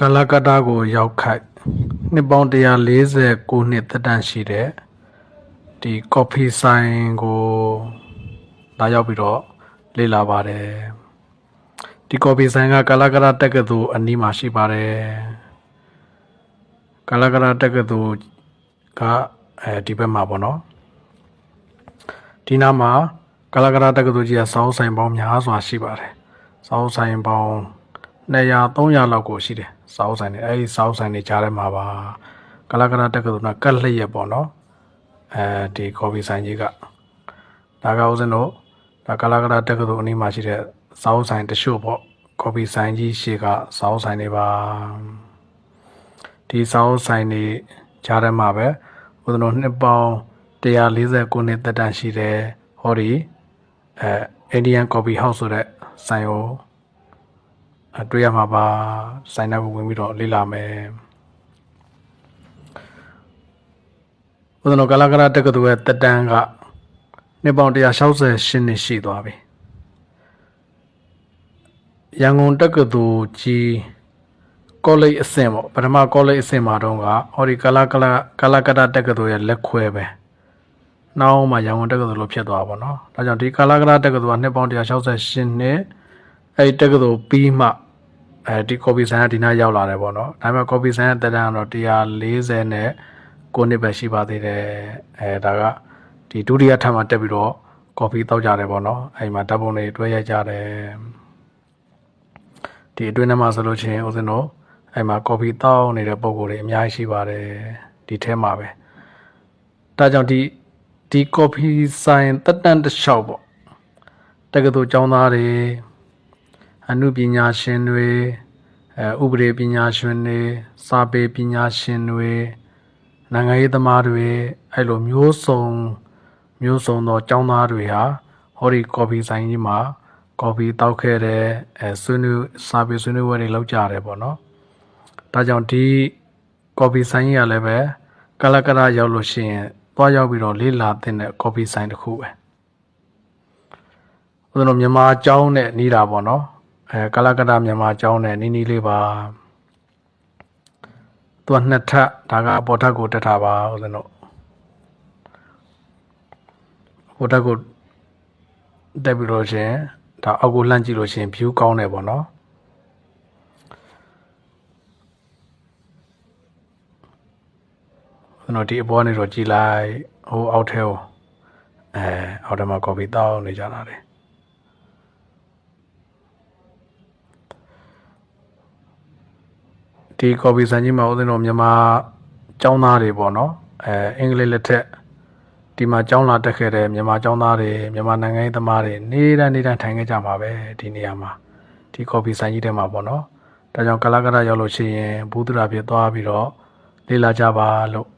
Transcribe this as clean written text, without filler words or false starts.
ကလကတ္တာကိုရောက်ခိုက်နှစ်ပေါင်း149နှစ်သက်တမ်းရှိတဲ့ဒီကော်ဖီဆိုင်ကိုလာရောက်ပြီးတော့လေ့လာပါတယ်ဒီကော်ဖီဆိုင်ကကလကတ္တာတက္ကသိုလ်အနီးမှာရှိပါတယ်ကလကတ္တာတက္ကသိုလ်ကဒီဘက်မှာပေါ့နော်ဒီနားမှာကလကတ္တာတက္ကသိုလ်ကြီးကစောင်းဆိုင်ပေါင်းများစွာရှိပါတယ်စောင်းဆိုင်ပေါင်း200 300လောက်ကိုရှိတယ်စောင်းဆိုင်တွေအဲဒီစောင်းဆိုင်တွေကြားထဲမှာပါကလကတ္တာတက္ကသိုလ်ကကက်လျက်ပေါ့နော်ဒီကော်ဖီဆိုင်ကြီးကဒါကဦးဇင်းတို့ဒါကလကတ္တာတက္ကသိုလ်အနီးမှာရှိတဲ့စောင်းဆိုင်တချို့ပေါ့ကော်ဖီဆိုင်ကြီးရှေ့ကစောင်းဆိုင်တွေပါဒီစောင်းဆိုင်တွေကြားထဲမှာပဲဦးဇင်းတို့နှစ်ပေါင်း149နှစ်သက်တမ်းရှိတယ်ဟောဒီIndian Coffee House ဆိုတဲ့ဆိုင်ကိုတွေ့ရမှာပါဆိုင်နောက်ကိုဝင်ပြီးတော့လေ့လာမယ်ဦးဇင်းတို့ကလကတ္တာတက္ကသိုလ်ရဲ့သက်တမ်းကနှစ်ပေါင်း168နှစ်ရှိသွားပြီရန်ကုန်တက္ကသိုလ်ကြီးကောလိပ်အဆင့်ပေါ့ပထမကောလိပ်အဆင့်မှာတော့ကဟောဒီကလကတ္တာတက္ကသိုလ်ရဲ့လက်ခွဲပဲနောက်မှရန်ကုန်တက္ကသိုလ်လို့ဖြစ်သွားပါတော့ဒါကြောင့်ဒီကလကတ္တာတက္ကသိုလ်ကနှစ်ပေါင်း168နှစ်အဲဒီတက္ကသိုလ်ပြီးမှဒီကော်ဖီဆိုင်ကဒီနားရောက်လာတယ်ပေါ့နော်ဒါပေမဲ့ကော်ဖီဆိုင်ရဲ့တက်တန်းကတော့140နဲ့9နှစ်ပဲရှိပါသေးတယ်ဒါကဒီဒုတိယထပ်မှာတက်ပြီးတော့ကော်ဖီတောက်ကြတယ်ပေါ့နော်အဲဒီမှာဓာတ်ပုံတွေတွဲရိုက်ကြတယ်ဒီအတွင်းထဲမှာဆိုလို့ရှိရင်ဦးဇင်းတို့အဲဒီမှာကော်ဖီတောက်နေတဲ့ပုံကိုယ်တွေအများကြီးရှိပါတယ်ဒီထဲမှာပဲဒါကြောင့်ဒီကော်ဖီဆိုင်တက်တန်းတစ်လျှောက်ပေါ့တက္ကသိုလ်ကျောင်းသားတွေအနုပညာရှင်တွေဥပဒေပညာရှင်တွေစာပေပညာရှင်တွေနိုင်ငံရေးသမားတွေအဲ့လိုမျိုးစုံသောကျောင်းသားတွေဟာဟောဒီကော်ဖီဆိုင်ကြီးမှာကော်ဖီတောက်ခဲ့တဲ့ဆွေးနွေးစာပေဆွေးနွေးပွဲတွေလုပ်ကြတယ်ပေါ့နော်ဒါကြောင့်ဒီကော်ဖီဆိုင်ကြီးကလည်းပဲကလကတ္တာရောက်လို့ရှိရင်သွားရောက်ပြီးတော့လေ့လာသင်တဲ့ကော်ဖီဆိုင်တစ်ခုပဲဦးဇင်းတို့မြန်မာကျောင်းနဲ့နီးတာပေါ့နော်ကလကတ္တာမြန်မာကျောင်းနဲ့နီးလေးပါသူကနှစ်ထပ်ဒါကအပေါ်ထပ်ကိုတက်တာပါဦးဇင်းတို့အပေါ်ထပ်ကိုတက်ပြီးတော့ရှင်ဒါအောက်ကိုလှမ်းကြည့်လို့ရှင် view ကောင်းတယ်ပေါ့နော်ဦးဇင်းတို့ဒီအပေါ်ကနေတော့ကြည်လိုက်ဟိုအောက်ထဲကိုအောက်ထဲမှာ coffee တောက်နေကြတာလေဒီကော်ဖီဆိုင်ကြီးမှာဦးဇင်းတို့မြန်မာကျောင်းသားတွေပေါ့နော်အင်္ဂလိပ်လက်ထက်ဒီမှာကျောင်းလာတက်ခဲ့တဲ့မြန်မာကျောင်းသားတွေမြန်မာနိုင်ငံရေးသမားတွေနေတိုင်းထိုင်ခဲ့ကြမှာပဲဒီနေရာမှာဒီကော်ဖီဆိုင်ကြီးထဲမှာပေါ့နော်ဒါကြောင့်ကလကတ္တာရောက်လို့ရှိရင်ဘူးသူရာပြသွားပြီးတော့လေ့လာကြပါလို့